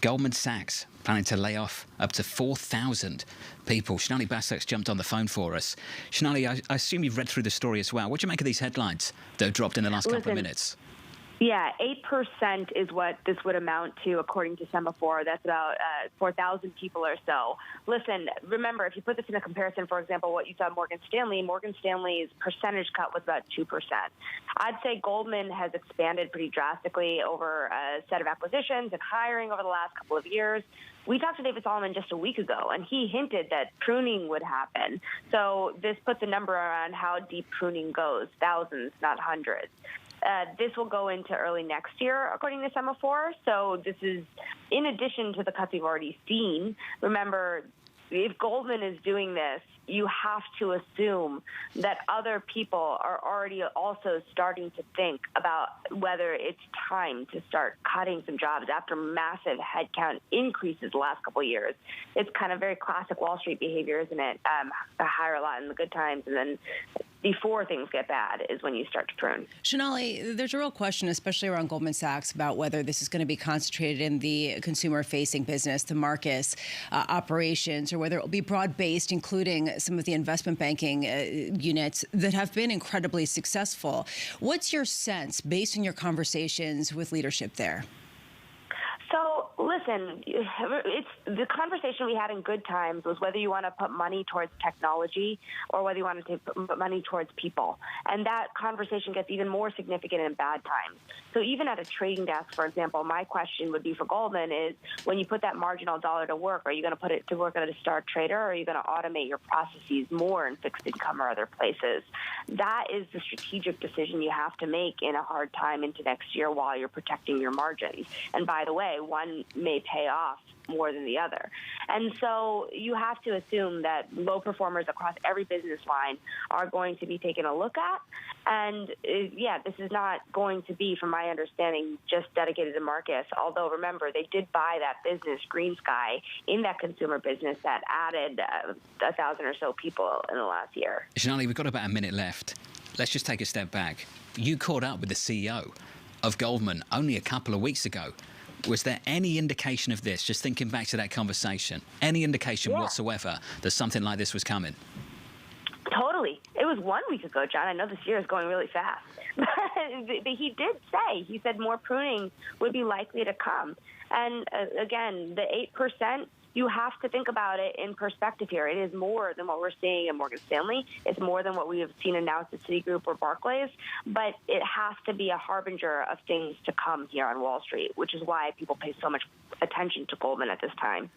Goldman Sachs planning to lay off up to 4,000 people. Sonali Basak's jumped on the phone for us. Sonali, I assume you've read through the story as well. What do you make of these headlines that have dropped in the last couple of minutes? Yeah, 8% is what this would amount to, according to Semafor. That's about 4,000 people or so. Listen, remember, if you put this in a comparison, for example, what you saw Morgan Stanley's percentage cut was about 2%. I'd say Goldman has expanded pretty drastically over a set of acquisitions and hiring over the last couple of years. We talked to David Solomon just a week ago, and he hinted that pruning would happen. So this puts a number on how deep pruning goes, thousands, not hundreds. This will go into early next year, according to Semafor. So this is in addition to the cuts we've already seen. Remember, if Goldman is doing this, you have to assume that other people are already also starting to think about whether it's time to start cutting some jobs after massive headcount increases the last couple of years. It's kind of very classic Wall Street behavior, isn't it? Hire a lot in the good times, and then before things get bad is when you start to prune. Sonali, there's a real question, especially around Goldman Sachs, about whether this is going to be concentrated in the consumer-facing business, the Marcus operations, or whether it will be broad-based, including some of the investment banking units that have been incredibly successful. What's your sense, based on your conversations with leadership there? So, listen, it's the conversation we had in good times was whether you want to put money towards technology or whether you want to put money towards people. And that conversation gets even more significant in bad times. So even at a trading desk, for example, my question would be for Goldman is, when you put that marginal dollar to work, are you going to put it to work at a star trader, or are you going to automate your processes more in fixed income or other places? That is the strategic decision you have to make in a hard time into next year while you're protecting your margins. And by the way, one may pay off more than the other. And so you have to assume that low performers across every business line are going to be taken a look at. And this is not going to be, from my understanding, just dedicated to Marcus. Although, remember, they did buy that business, Green Sky, in that consumer business that added 1,000 or so people in the last year. Sonali, we've got about a minute left. Let's just take a step back. You caught up with the CEO of Goldman only a couple of weeks ago. Was there any indication of this, just thinking back to that conversation, any indication whatsoever that something like this was coming? Totally. It was 1 week ago, John. I know this year is going really fast. But he did say, he said more pruning would be likely to come. And again, the 8%, you have to think about it in perspective here. It is more than what we're seeing in Morgan Stanley. It's more than what we have seen announced at Citigroup or Barclays. But it has to be a harbinger of things to come here on Wall Street, which is why people pay so much attention to Goldman at this time.